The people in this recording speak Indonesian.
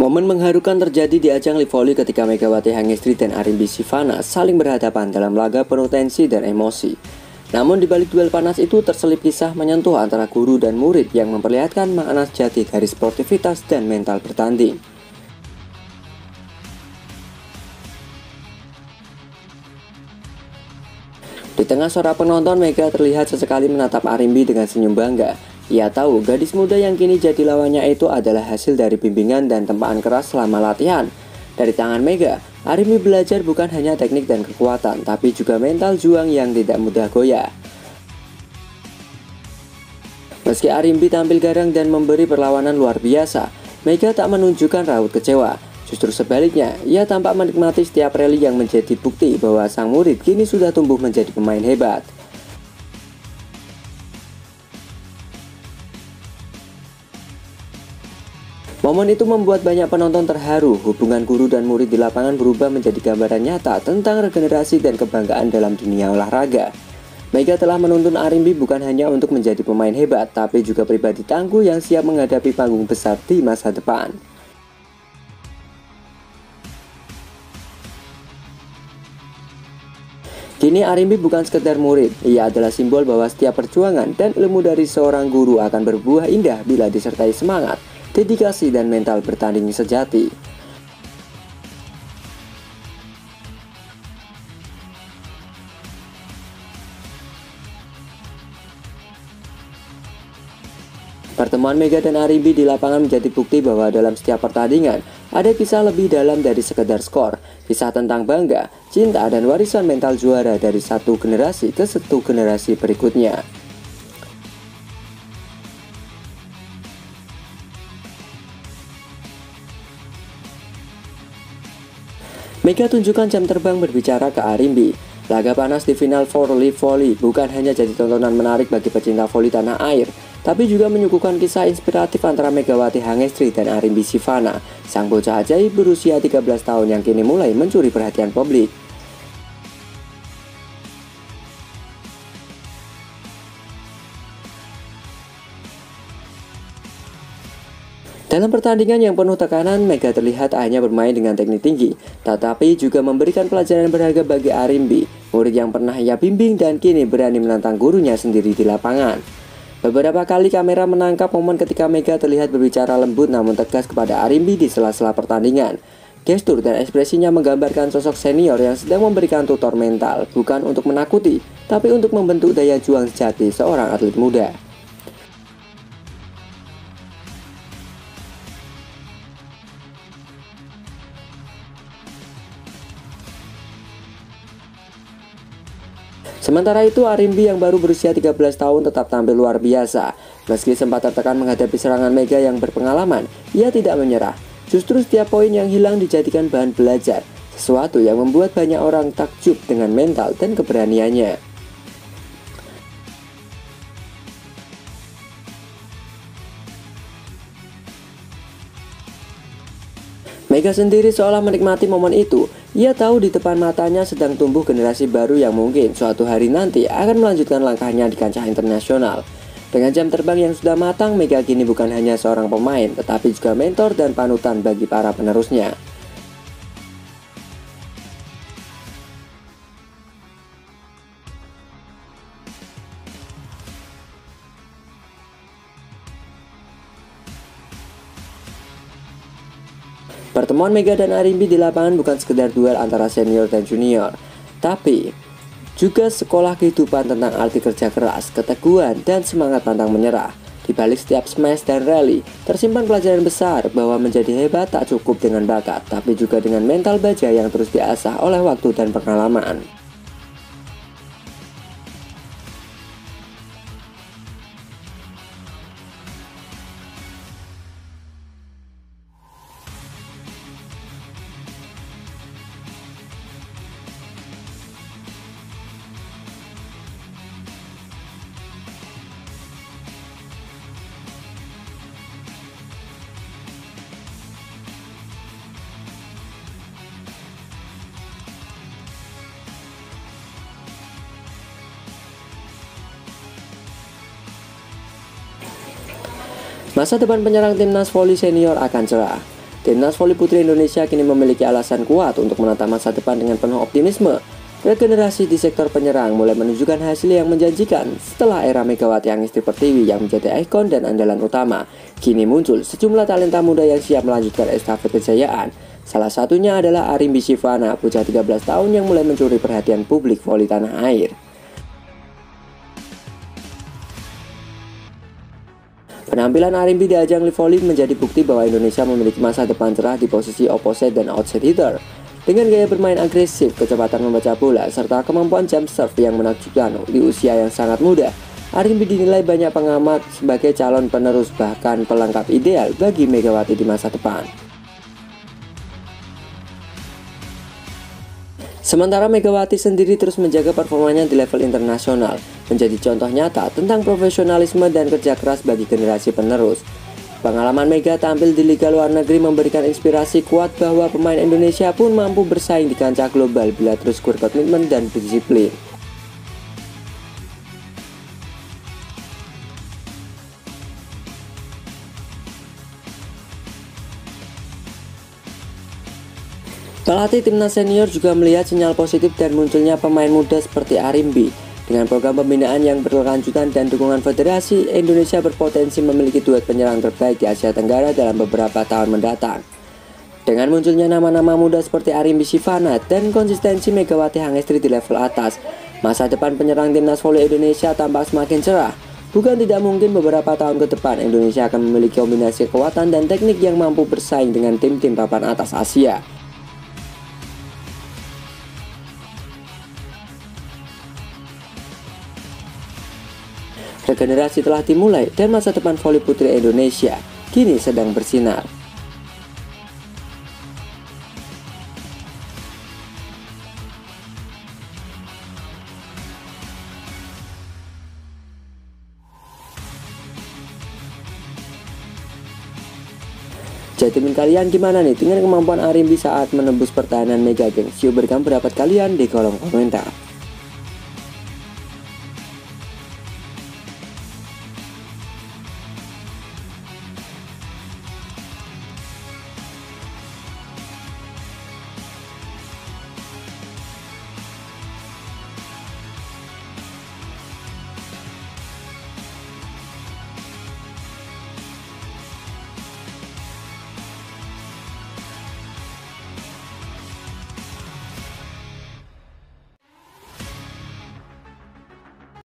Momen mengharukan terjadi di ajang Live Volley ketika Megawati Hangestri dan Arimbi Sivana saling berhadapan dalam laga penuh tensi dan emosi. Namun di balik duel panas itu terselip kisah menyentuh antara guru dan murid yang memperlihatkan makna sejati dari sportivitas dan mental bertanding. Di tengah sorak penonton, Mega terlihat sesekali menatap Arimbi dengan senyum bangga. Ia tahu gadis muda yang kini jadi lawannya itu adalah hasil dari bimbingan dan tempaan keras selama latihan. Dari tangan Mega, Arimbi belajar bukan hanya teknik dan kekuatan, tapi juga mental juang yang tidak mudah goyah. Meski Arimbi tampil garang dan memberi perlawanan luar biasa, Mega tak menunjukkan raut kecewa. Justru sebaliknya, ia tampak menikmati setiap rally yang menjadi bukti bahwa sang murid kini sudah tumbuh menjadi pemain hebat. Momen itu membuat banyak penonton terharu. Hubungan guru dan murid di lapangan berubah menjadi gambaran nyata tentang regenerasi dan kebanggaan dalam dunia olahraga. Mega telah menuntun Arimbi bukan hanya untuk menjadi pemain hebat, tapi juga pribadi tangguh yang siap menghadapi panggung besar di masa depan. Kini Arimbi bukan sekedar murid, ia adalah simbol bahwa setiap perjuangan dan ilmu dari seorang guru akan berbuah indah bila disertai semangat, dedikasi dan mental bertanding sejati. Pertemuan Mega dan Arimbi di lapangan menjadi bukti bahwa dalam setiap pertandingan ada kisah lebih dalam dari sekedar skor, kisah tentang bangga, cinta dan warisan mental juara dari satu generasi ke satu generasi berikutnya. Mega tunjukkan jam terbang berbicara ke Arimbi. Laga panas di final Live Volley bukan hanya jadi tontonan menarik bagi pecinta voli tanah air, tapi juga menyuguhkan kisah inspiratif antara Megawati Hangestri dan Arimbi Sivana, sang bocah ajaib berusia 13 tahun yang kini mulai mencuri perhatian publik. Dalam pertandingan yang penuh tekanan, Mega terlihat hanya bermain dengan teknik tinggi, tetapi juga memberikan pelajaran berharga bagi Arimbi, murid yang pernah ia bimbing dan kini berani menantang gurunya sendiri di lapangan. Beberapa kali kamera menangkap momen ketika Mega terlihat berbicara lembut namun tegas kepada Arimbi di sela-sela pertandingan. Gestur dan ekspresinya menggambarkan sosok senior yang sedang memberikan tutor mental, bukan untuk menakuti, tapi untuk membentuk daya juang sejati seorang atlet muda. Sementara itu, Arimbi yang baru berusia 13 tahun tetap tampil luar biasa. Meski sempat tertekan menghadapi serangan Mega yang berpengalaman, ia tidak menyerah. Justru setiap poin yang hilang dijadikan bahan belajar, sesuatu yang membuat banyak orang takjub dengan mental dan keberaniannya. Mega sendiri seolah menikmati momen itu. Ia tahu di depan matanya sedang tumbuh generasi baru yang mungkin suatu hari nanti akan melanjutkan langkahnya di kancah internasional. Dengan jam terbang yang sudah matang, Mega kini bukan hanya seorang pemain, tetapi juga mentor dan panutan bagi para penerusnya. Pertemuan Mega dan Arimbi di lapangan bukan sekedar duel antara senior dan junior, tapi juga sekolah kehidupan tentang arti kerja keras, keteguhan, dan semangat pantang menyerah. Di balik setiap smash dan rally, tersimpan pelajaran besar bahwa menjadi hebat tak cukup dengan bakat, tapi juga dengan mental baja yang terus diasah oleh waktu dan pengalaman. Masa depan penyerang timnas voli senior akan cerah. Timnas voli putri Indonesia kini memiliki alasan kuat untuk menatap masa depan dengan penuh optimisme. Regenerasi di sektor penyerang mulai menunjukkan hasil yang menjanjikan setelah era Megawati Angestri Pertiwi yang menjadi ikon dan andalan utama. Kini muncul sejumlah talenta muda yang siap melanjutkan estafet kejayaan. Salah satunya adalah Arimbi Shivana, bocah 13 tahun yang mulai mencuri perhatian publik voli tanah air. Penampilan Arimbi di ajang voli menjadi bukti bahwa Indonesia memiliki masa depan cerah di posisi opposite dan outside hitter. Dengan gaya bermain agresif, kecepatan membaca bola, serta kemampuan jump serve yang menakjubkan di usia yang sangat muda, Arimbi dinilai banyak pengamat sebagai calon penerus bahkan pelengkap ideal bagi Megawati di masa depan. Sementara Megawati sendiri terus menjaga performanya di level internasional, menjadi contoh nyata tentang profesionalisme dan kerja keras bagi generasi penerus. Pengalaman Mega tampil di liga luar negeri memberikan inspirasi kuat bahwa pemain Indonesia pun mampu bersaing di kancah global bila terus berkomitmen dan berdisiplin. Pelatih timnas senior juga melihat sinyal positif dan munculnya pemain muda seperti Arimbi. Dengan program pembinaan yang berkelanjutan dan dukungan federasi, Indonesia berpotensi memiliki duet penyerang terbaik di Asia Tenggara dalam beberapa tahun mendatang. Dengan munculnya nama-nama muda seperti Arimbi Shivana dan konsistensi Megawati Angestri di level atas, masa depan penyerang timnas voli Indonesia tampak semakin cerah. Bukan tidak mungkin beberapa tahun ke depan Indonesia akan memiliki kombinasi kekuatan dan teknik yang mampu bersaing dengan tim-tim papan atas Asia. Regenerasi telah dimulai dan masa depan voli putri Indonesia kini sedang bersinar. Jadi kalian gimana nih dengan kemampuan Arimbi saat menembus pertahanan Mega Gengs? Yuk berikan pendapat kalian di kolom komentar.